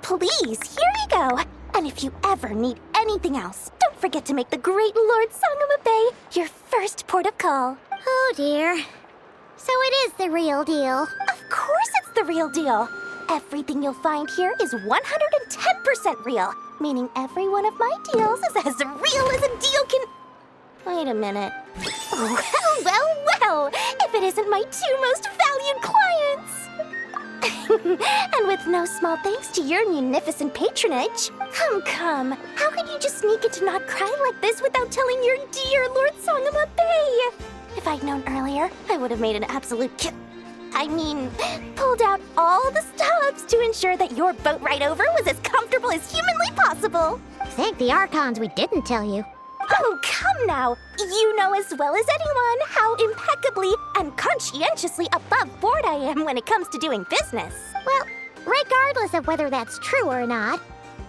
Please, here you go. And if you ever need anything else, don't forget to make the great Lord Sangama Bay your first port of call. Oh dear. So it is the real deal. Of course it's the real deal. Everything you'll find here is 110% real, meaning every one of my deals is as real as a deal can... Wait a minute. Well, if it isn't my two most valued clients. And with no small thanks to your munificent patronage. Come. How could you just sneak into Nod-Krai like this without telling your dear Lord Sangama Bay? If I'd known earlier, I would have made an absolute pulled out all the stops to ensure that your boat ride over was as comfortable as humanly possible. Thank the Archons we didn't tell you. Oh, come now. You know as well as anyone how impeccably and conscientiously above board I am when it comes to doing business. Well, regardless of whether that's true or not,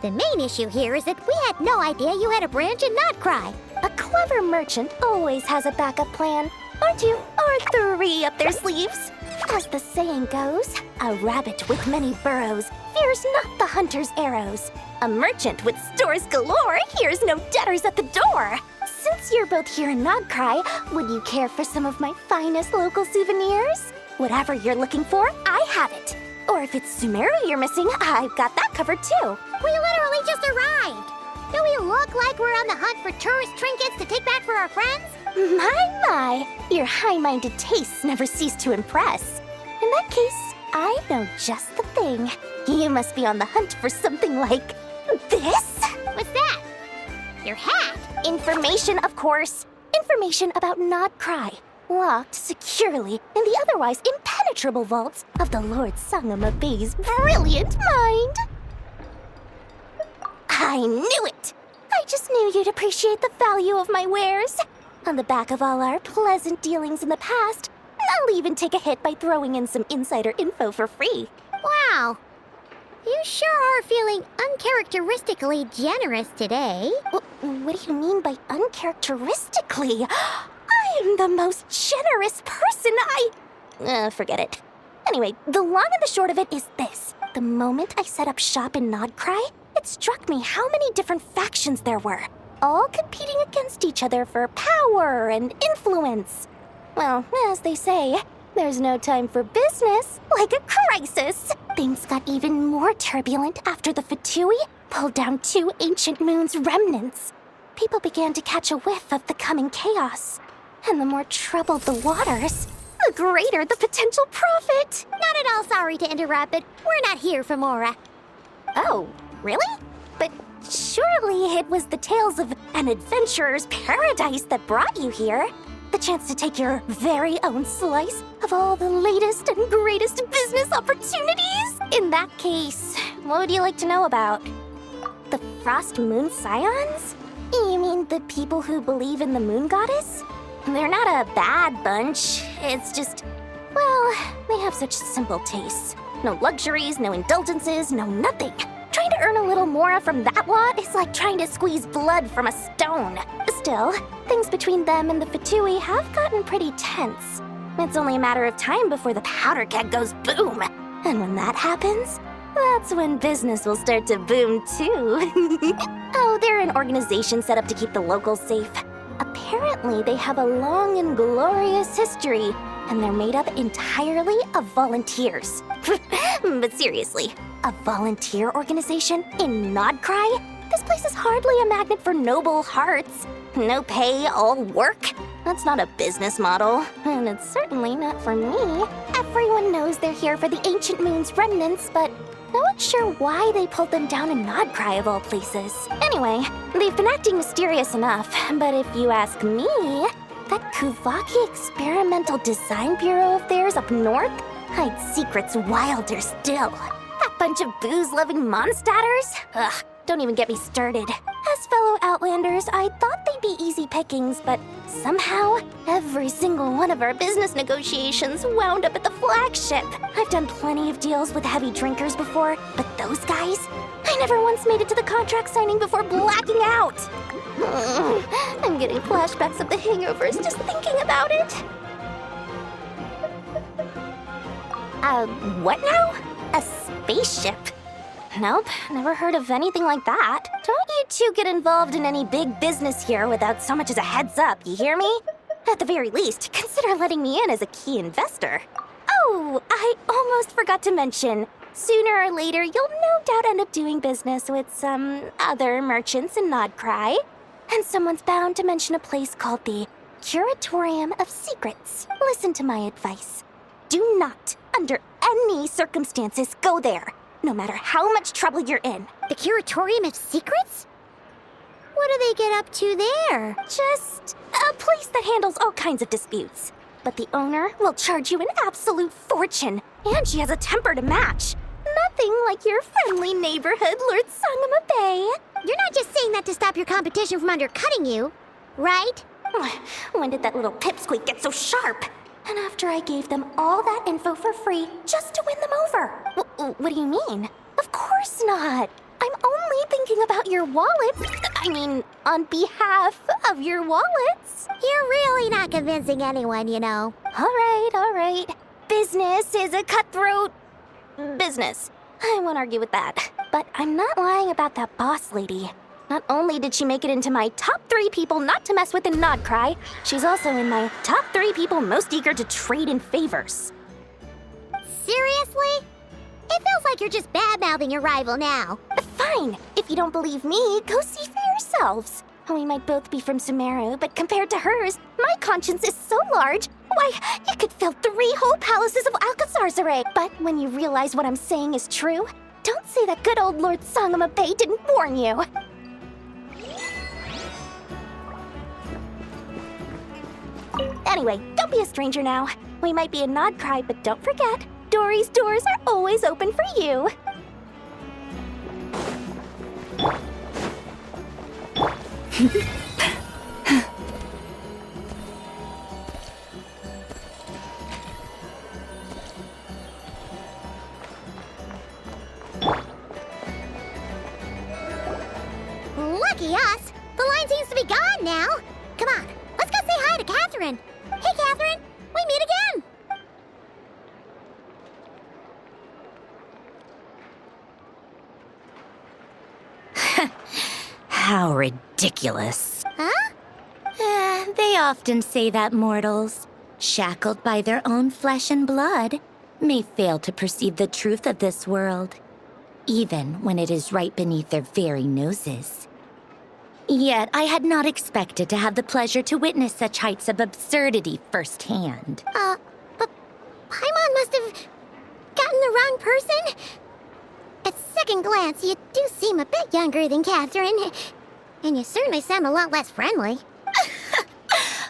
the main issue here is that we had no idea you had a branch in Nod-Krai. A clever merchant always has a backup plan, or two, or three up their sleeves. As the saying goes, a rabbit with many burrows fears not the hunter's arrows. A merchant with stores galore hears no debtors at the door. Since you're both here in Nod-Krai, would you care for some of my finest local souvenirs? Whatever you're looking for, I have it. Or if it's Sumeru you're missing, I've got that covered too. We literally just arrived. Do we look like we're on the hunt for tourist trinkets to take back for our friends? My, your high-minded tastes never cease to impress. In that case, I know just the thing. You must be on the hunt for something like this? What's that? Your hat? Information, of course. Information about Nod-Krai, locked securely in the otherwise impenetrable vaults of the Lord Sangama Bay's brilliant mind. I knew it! I just knew you'd appreciate the value of my wares. On the back of all our pleasant dealings in the past, I'll even take a hit by throwing in some insider info for free. Wow. You sure are feeling uncharacteristically generous today. What do you mean by uncharacteristically? I am the most generous person forget it. Anyway, the long and the short of it is this. The moment I set up shop in Nod-Krai, it struck me how many different factions there were, all competing against each other for power and influence. Well, as they say, there's no time for business like a crisis. Things got even more turbulent after the Fatui pulled down two ancient moon's remnants. People began to catch a whiff of the coming chaos. And the more troubled the waters, the greater the potential profit. Not at all sorry to interrupt, but we're not here for Mora. Oh, really? But surely it was the tales of an adventurer's paradise that brought you here. The chance to take your very own slice of all the latest and greatest business opportunities? In that case, what would you like to know about? The Frost Moon Scions? You mean the people who believe in the moon goddess? They're not a bad bunch. It's just, well, they have such simple tastes. No luxuries, no indulgences, no nothing. Trying to earn a little more from that lot is like trying to squeeze blood from a stone. Still, things between them and the Fatui have gotten pretty tense. It's only a matter of time before the powder keg goes boom. And when that happens, that's when business will start to boom too. Oh, they're an organization set up to keep the locals safe. Apparently, they have a long and glorious history, and they're made up entirely of volunteers. But seriously, a volunteer organization in Nod-Krai? This place is hardly a magnet for noble hearts. No pay, all work. That's not a business model, and it's certainly not for me. Everyone knows they're here for the Ancient Moon's remnants, but no one's sure why they pulled them down in Nod-Krai of all places. Anyway, they've been acting mysterious enough, but if you ask me, that Kuvaki Experimental Design Bureau of theirs up north hides secrets wilder still. That bunch of booze-loving monstatters? Ugh, don't even get me started. As fellow Outlanders, I thought they'd be easy pickings, but somehow, every single one of our business negotiations wound up at the flagship. I've done plenty of deals with heavy drinkers before, but those guys? I never once made it to the contract signing before blacking out. I'm getting flashbacks of the hangovers just thinking about it. What now? A spaceship? Nope, never heard of anything like that. Don't you two get involved in any big business here without so much as a heads up, you hear me? At the very least, consider letting me in as a key investor. Oh, I almost forgot to mention. Sooner or later, you'll no doubt end up doing business with some other merchants in Nod-Krai. And someone's bound to mention a place called the Curatorium of Secrets. Listen to my advice. Do not, under any circumstances, go there, no matter how much trouble you're in. The Curatorium of Secrets? What do they get up to there? Just a place that handles all kinds of disputes. But the owner will charge you an absolute fortune, and she has a temper to match. Nothing like your friendly neighborhood, Lord Sangama Bay. You're not just saying that to stop your competition from undercutting you, right? When did that little pipsqueak get so sharp? And after I gave them all that info for free just to win them over. What do you mean? Of course not. I'm only thinking about your wallets. I mean, on behalf of your wallets. You're really not convincing anyone, you know. All right. Business is a cutthroat business. I won't argue with that. But I'm not lying about that boss lady. Not only did she make it into my top 3 people not to mess with in Nod-Krai, she's also in my top 3 people most eager to trade in favors. Seriously? It feels like you're just bad-mouthing your rival now. Fine. If you don't believe me, go see for yourselves. We might both be from Sumeru, but compared to hers, my conscience is so large, why, it could fill 3 whole palaces of Alcazar's array. But when you realize what I'm saying is true, don't say that good old Lord Sangama Bay didn't warn you. Anyway, don't be a stranger now. We might be in Nod-Krai, but don't forget, Dory's doors are always open for you. Lucky us! The line seems to be gone now. Come on, let's go say hi to Catherine. Hey, Catherine, we meet again. How ridiculous. Huh? They often say that mortals, shackled by their own flesh and blood, may fail to perceive the truth of this world, even when it is right beneath their very noses. Yet I had not expected to have the pleasure to witness such heights of absurdity firsthand. But Paimon must have gotten the wrong person. At second glance, you do seem a bit younger than Catherine, and you certainly sound a lot less friendly.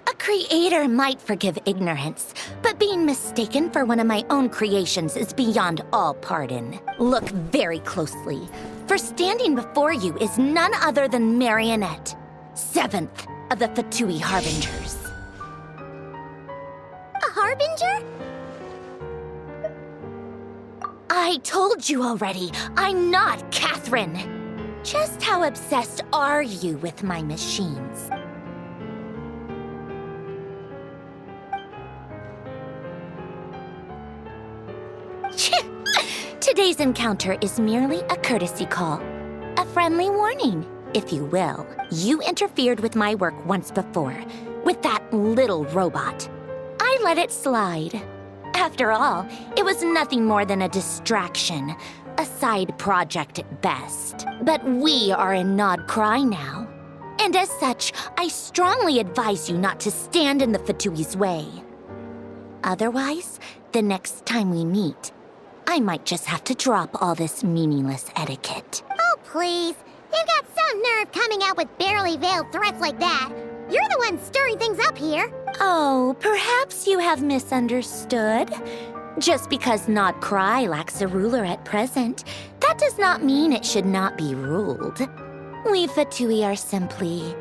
A creator might forgive ignorance, but being mistaken for one of my own creations is beyond all pardon. Look very closely, for standing before you is none other than Marionette, 7th of the Fatui Harbingers. A harbinger? I told you already, I'm not Catherine. Just how obsessed are you with my machines? Today's encounter is merely a courtesy call. A friendly warning, if you will. You interfered with my work once before, with that little robot. I let it slide. After all, it was nothing more than a distraction, a side project at best. But we are in Nod-Krai now. And as such, I strongly advise you not to stand in the Fatui's way. Otherwise, the next time we meet, I might just have to drop all this meaningless etiquette. Oh, please. You've got some nerve coming out with barely veiled threats like that. You're the one stirring things up here. Oh, perhaps you have misunderstood. Just because Nod-Krai lacks a ruler at present, that does not mean it should not be ruled. We Fatui are simply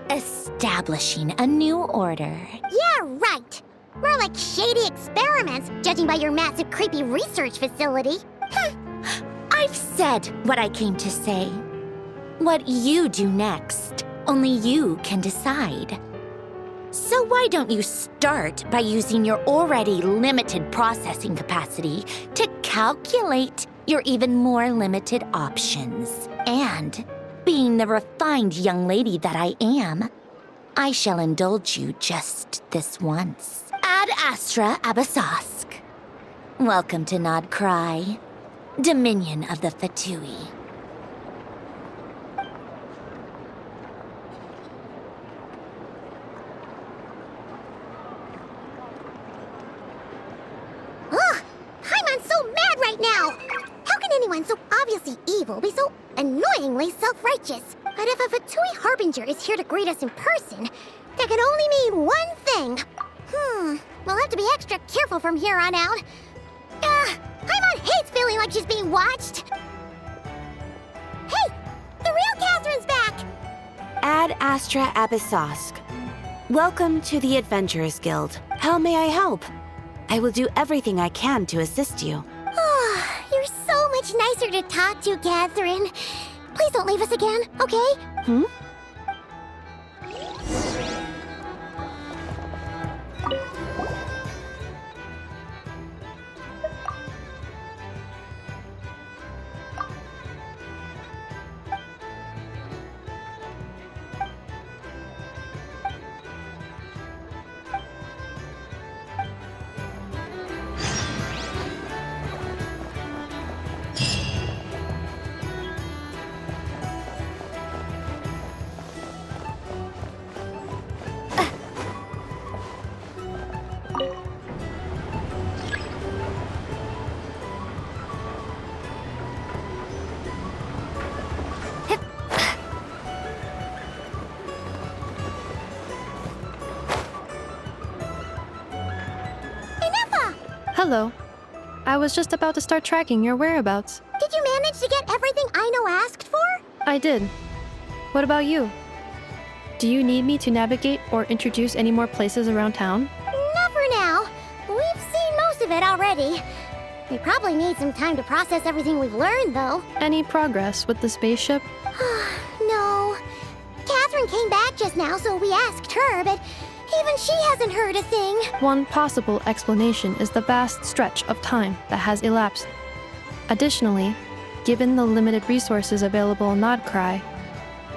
establishing a new order. Yeah, right. More like shady experiments, judging by your massive creepy research facility. I've said what I came to say. What you do next, only you can decide. So why don't you start by using your already limited processing capacity to calculate your even more limited options. And, being the refined young lady that I am, I shall indulge you just this once. Ad Astra Abyssosque. Welcome to Nod-Krai, Dominion of the Fatui. Ugh! Paimon's so mad right now! How can anyone so obviously evil be so annoyingly self-righteous? But if a Fatui Harbinger is here to greet us in person, that can only mean one thing. We'll have to be extra careful from here on out. Paimon hates feeling like she's being watched. Hey! The real Catherine's back! Ad Astra Abyssosque. Welcome to the Adventurers Guild. How may I help? I will do everything I can to assist you. You're so much nicer to talk to, Catherine. Please don't leave us again, okay? Hello. I was just about to start tracking your whereabouts. Did you manage to get everything Aino asked for? I did. What about you? Do you need me to navigate or introduce any more places around town? Not for now. We've seen most of it already. We probably need some time to process everything we've learned, though. Any progress with the spaceship? No. Catherine came back just now, so we asked her, but even she hasn't heard a thing. One possible explanation is the vast stretch of time that has elapsed. Additionally, given the limited resources available in Nod-Krai,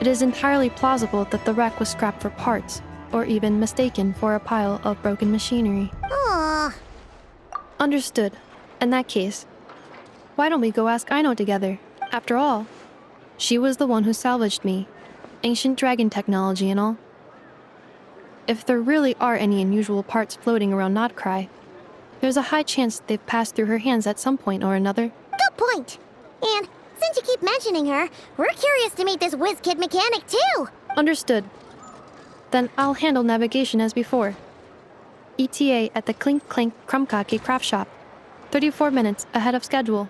it is entirely plausible that the wreck was scrapped for parts, or even mistaken for a pile of broken machinery. Aw. Understood. In that case, why don't we go ask Aino together? After all, she was the one who salvaged me. Ancient dragon technology and all. If there really are any unusual parts floating around Nod-Krai, there's a high chance they've passed through her hands at some point or another. Good point. And since you keep mentioning her, we're curious to meet this whiz-kid mechanic, too. Understood. Then I'll handle navigation as before. ETA at the Clink Clink Krumkake craft shop. 34 minutes ahead of schedule.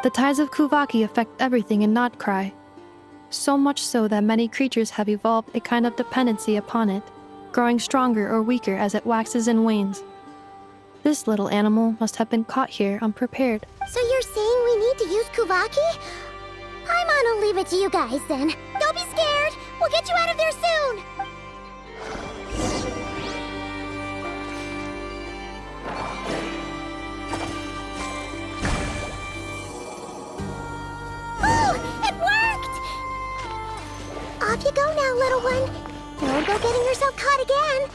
The tides of Kuvaki affect everything in Nod-Krai, so much so that many creatures have evolved a kind of dependency upon it, growing stronger or weaker as it waxes and wanes. This little animal must have been caught here unprepared. So you're saying we need to use Kuvaki? Paimon will leave it to you guys then. Don't be scared! We'll get you out of there soon! you go now, little one. Don't go getting yourself caught again.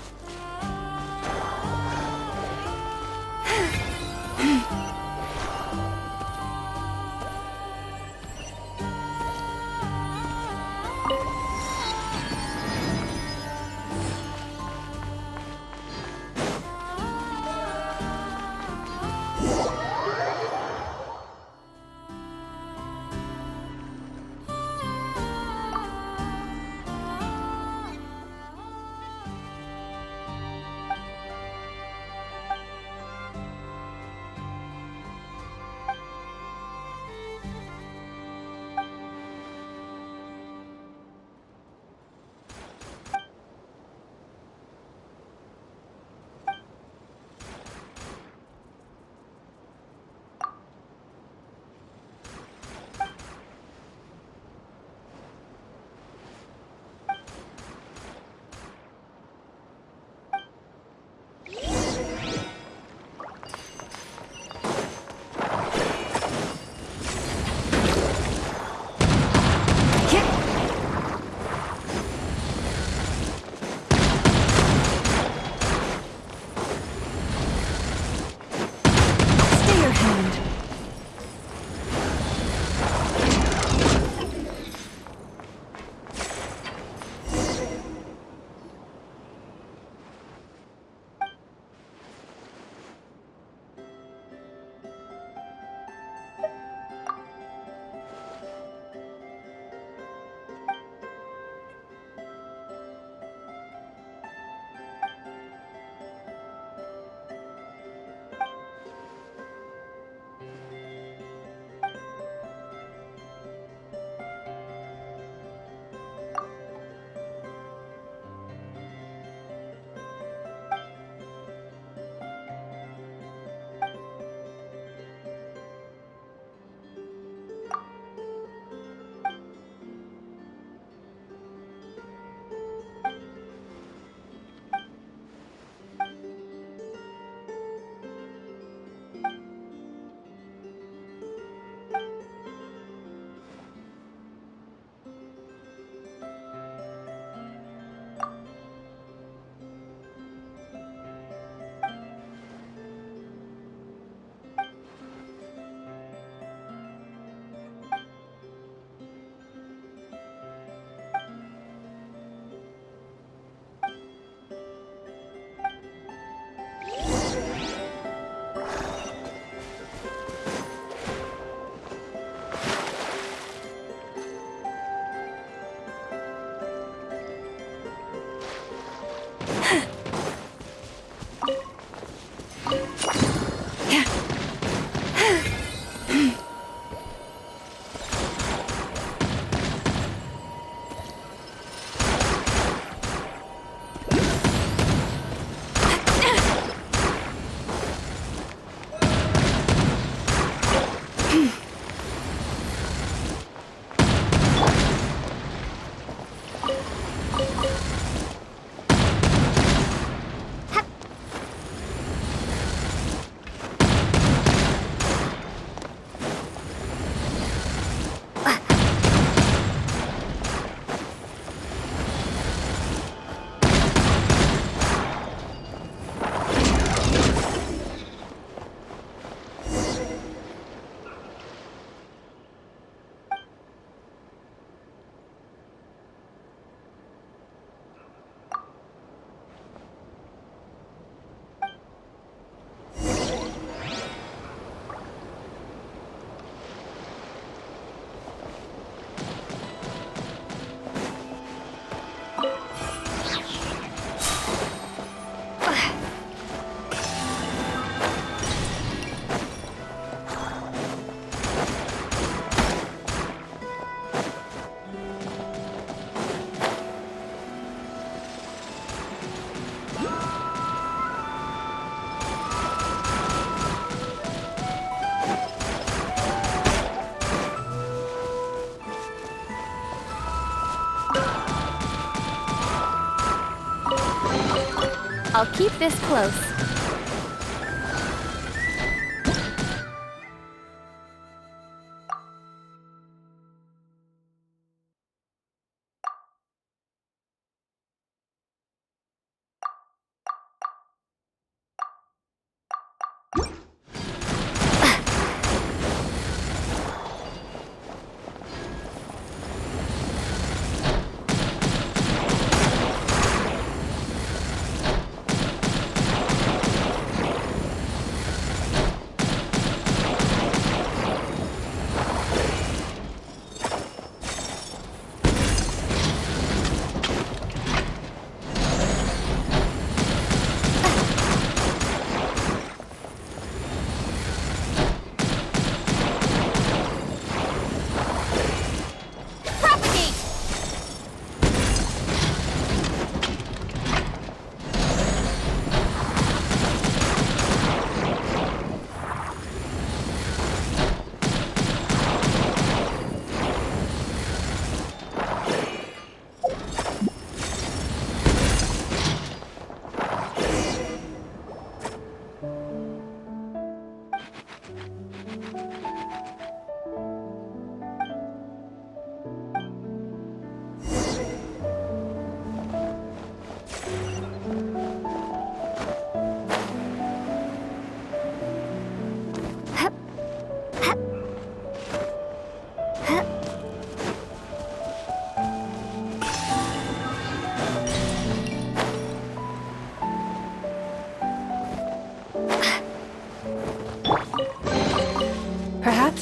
I'll keep this close.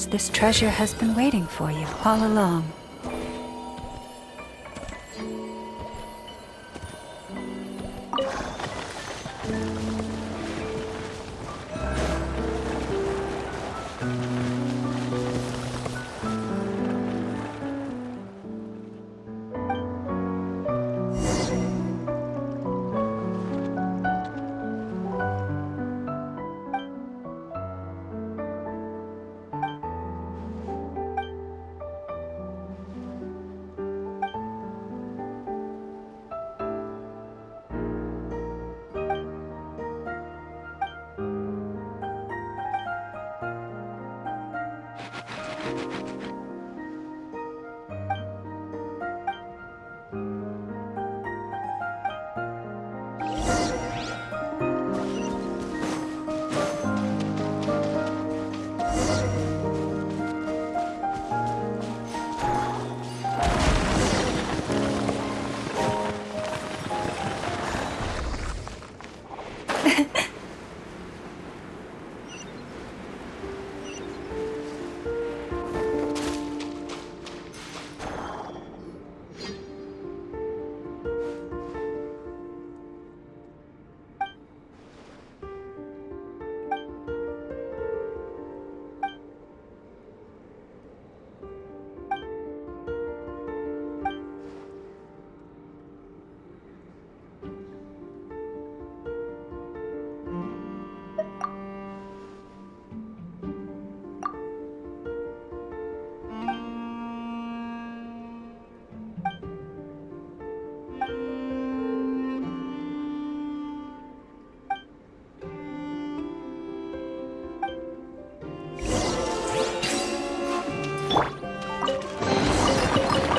Perhaps this treasure has been waiting for you all along.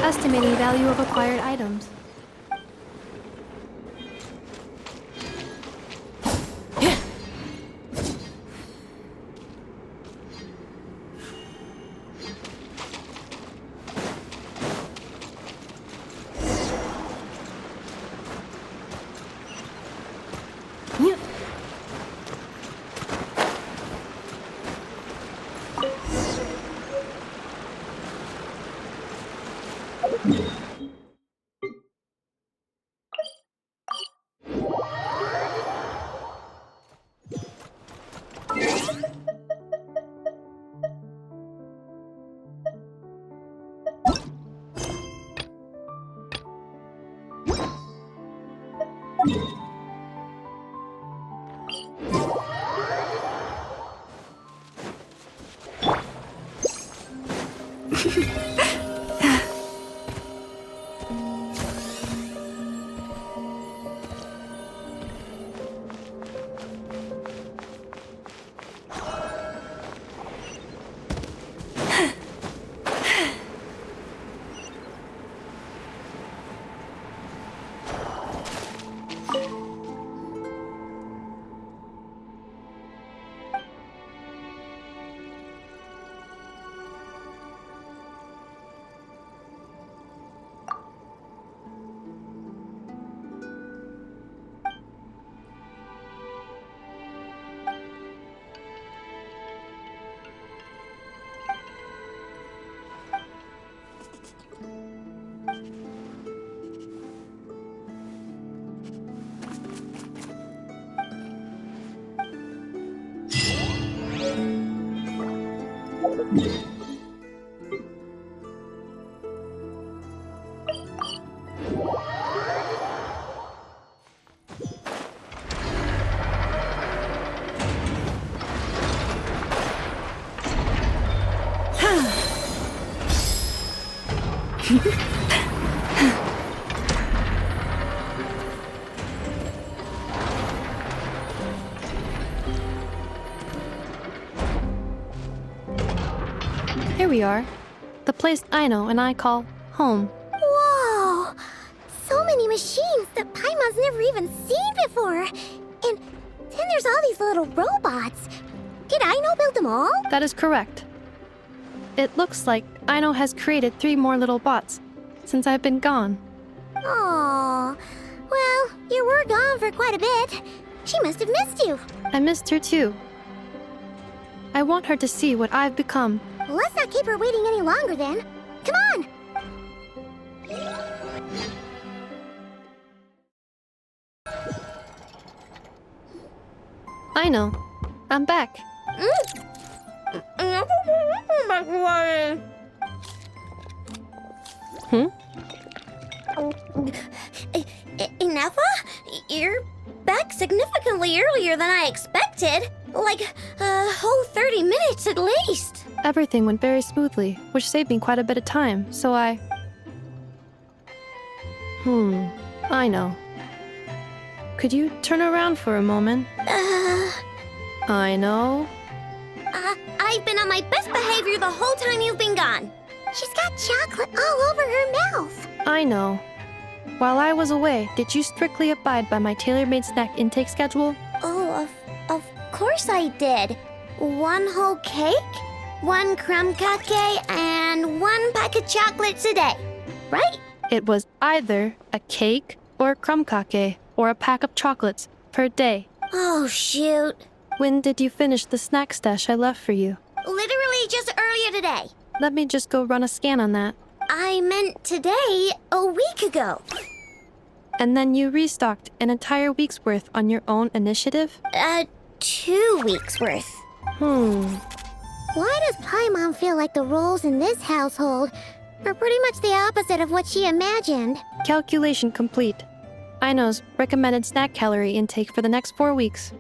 Estimating value of acquired items. Here we are. The place Aino and I call home. Whoa! So many machines that Paimon's never even seen before. And then there's all these little robots. Did Aino build them all? That is correct. It looks like Aino has created 3 more little bots since I've been gone. Aww. Well, you were gone for quite a bit. She must have missed you. I missed her too. I want her to see what I've become. Let's not keep her waiting any longer then. Come on! I know. I'm back. Ineffa? You're back significantly earlier than I expected. Like a whole 30 minutes at least. Everything went very smoothly, which saved me quite a bit of time, so I know. Could you turn around for a moment? I know. I've been on my best behavior the whole time you've been gone. She's got chocolate all over her mouth. I know. While I was away, did you strictly abide by my tailor-made snack intake schedule? Oh, of course I did. 1 whole cake, 1 crumb cake, and 1 pack of chocolates a day, right? It was either a cake or a crumb cake or a pack of chocolates per day. Oh, shoot. When did you finish the snack stash I left for you? Literally just earlier today. Let me just go run a scan on that. I meant today, a week ago. And then you restocked an entire week's worth on your own initiative? 2 weeks worth. Why does Paimon feel like the roles in this household are pretty much the opposite of what she imagined? Calculation complete. Aino's recommended snack calorie intake for the next 4 weeks.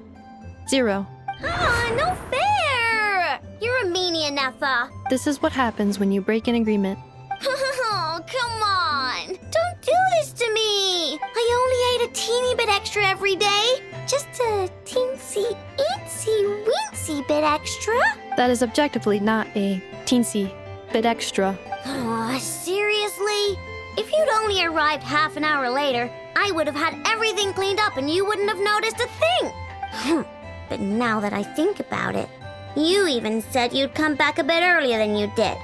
0. Ah, no fair! You're a meanie, Ineffa. This is what happens when you break an agreement. Oh, come on! Don't do this to me! I only ate a teeny bit extra every day. Just a teensy, eensy, weensy bit extra. That is objectively not a teensy bit extra. Oh, seriously? If you'd only arrived half an hour later, I would have had everything cleaned up and you wouldn't have noticed a thing. But now that I think about it, you even said you'd come back a bit earlier than you did,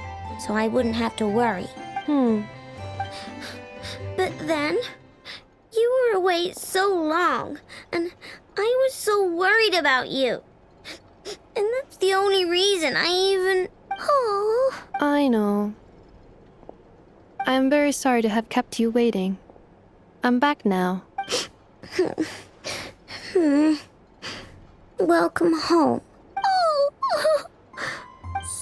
so I wouldn't have to worry. But then, you were away so long, and I was so worried about you. And that's the only reason I even... Oh. I know. I am very sorry to have kept you waiting. I'm back now. Welcome home. Oh.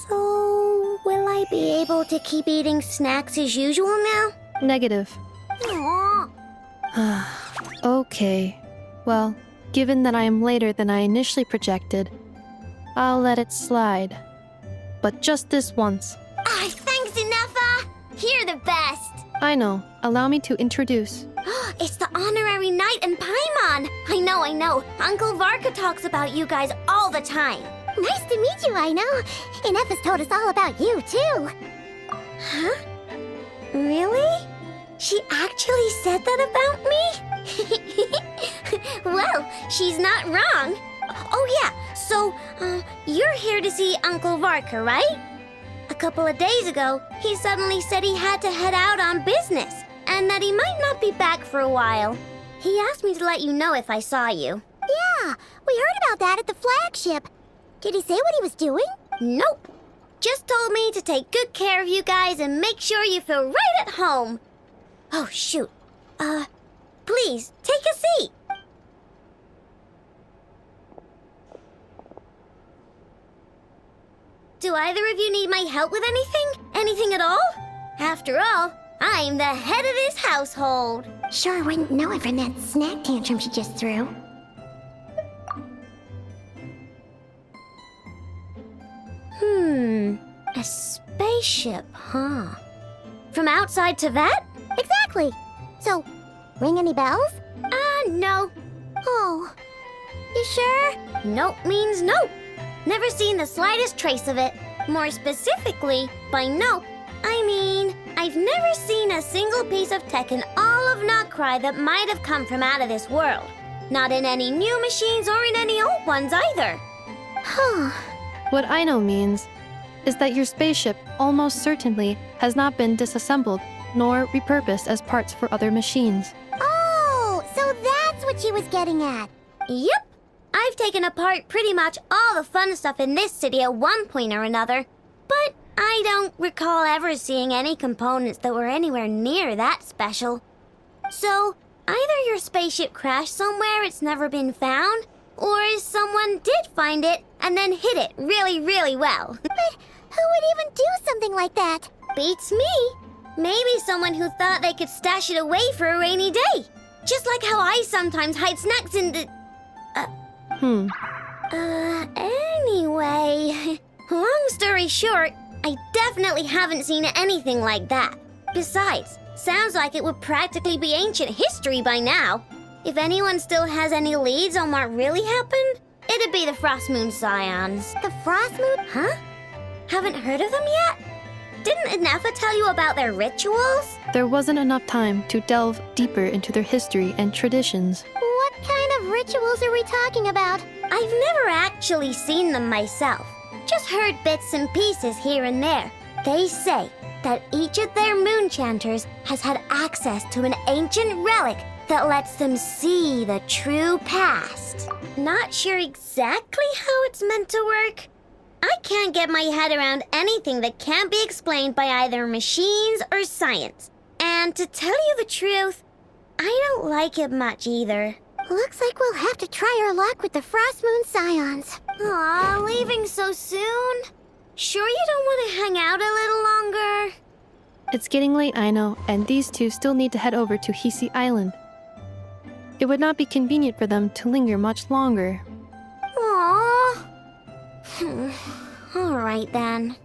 So, will I be able to keep eating snacks as usual now? Negative. Aww. Okay. Well, given that I am later than I initially projected, I'll let it slide. But just this once. Thanks, Ineffa! You're the best! I know. Allow me to introduce. It's the honorary knight and Paimon! I know. Uncle Varka talks about you guys all the time. Nice to meet you, Aino. Ineffa's told us all about you, too. Huh? Really? She actually said that about me? Well, she's not wrong. Oh, yeah. So, you're here to see Uncle Varka, right? A couple of days ago, he suddenly said he had to head out on business, and that he might not be back for a while. He asked me to let you know if I saw you. Yeah, we heard about that at the flagship. Did he say what he was doing? Nope. Just told me to take good care of you guys and make sure you feel right at home. Oh, shoot. Please, take a seat. Do either of you need my help with anything? Anything at all? After all, I'm the head of this household. Sure wouldn't know it from that snack tantrum she just threw. A spaceship, huh? From outside to that? Exactly. So, ring any bells? No. Oh. You sure? Nope means nope. Never seen the slightest trace of it. More specifically, by nope, I mean, I've never seen a single piece of tech in all of Nod-Krai that might have come from out of this world. Not in any new machines or in any old ones either. Huh. What Aino means is that your spaceship almost certainly has not been disassembled nor repurposed as parts for other machines. Oh, so that's what she was getting at. Yep. I I've taken apart pretty much all the fun stuff in this city at one point or another, but I don't recall ever seeing any components that were anywhere near that special. So, either your spaceship crashed somewhere it's never been found, or someone did find it and then hid it really, really well. But who would even do something like that? Beats me. Maybe someone who thought they could stash it away for a rainy day. Just like how I sometimes hide snacks in the... Anyway... Long story short, I definitely haven't seen anything like that. Besides, sounds like it would practically be ancient history by now. If anyone still has any leads on what really happened, it'd be the Frost Moon Scions. The Frost Moon? Huh? Haven't heard of them yet? Didn't Inefa tell you about their rituals? There wasn't enough time to delve deeper into their history and traditions. What kind of rituals are we talking about? I've never actually seen them myself. Just heard bits and pieces here and there. They say that each of their moon chanters has had access to an ancient relic that lets them see the true past. Not sure exactly how it's meant to work. I can't get my head around anything that can't be explained by either machines or science. And to tell you the truth, I don't like it much either. Looks like we'll have to try our luck with the Frost Moon Scions. Aw, leaving so soon? Sure you don't want to hang out a little longer? It's getting late, I know, and these two still need to head over to Hisi Island. It would not be convenient for them to linger much longer. Aww. All right then.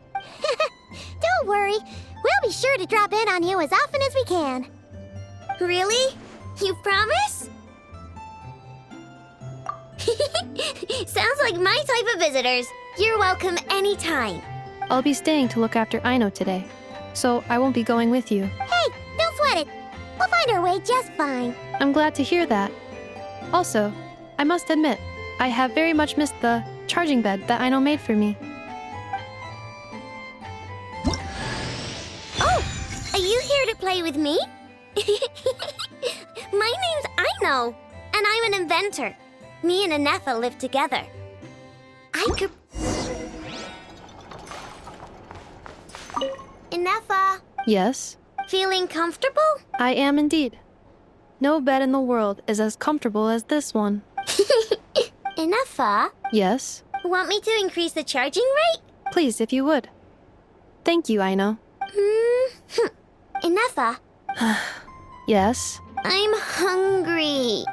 Don't worry. We'll be sure to drop in on you as often as we can. Really? You promise? Sounds like my type of visitors. You're welcome anytime. I'll be staying to look after Aino today, so I won't be going with you. Hey, don't sweat it. We'll find our way just fine. I'm glad to hear that. Also, I must admit, I have very much missed the charging bed that Aino made for me. Oh, are you here to play with me? My name's Aino, and I'm an inventor. Me and Inefa live together. I could... Inefa, Yes, feeling comfortable? I am indeed. No bed in the world is as comfortable as this one. Inefa, Yes, want me to increase the charging rate? please, if you would. Thank you, Aino. Inefa, Yes, I'm hungry.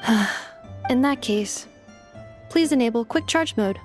in that case, please enable quick charge mode.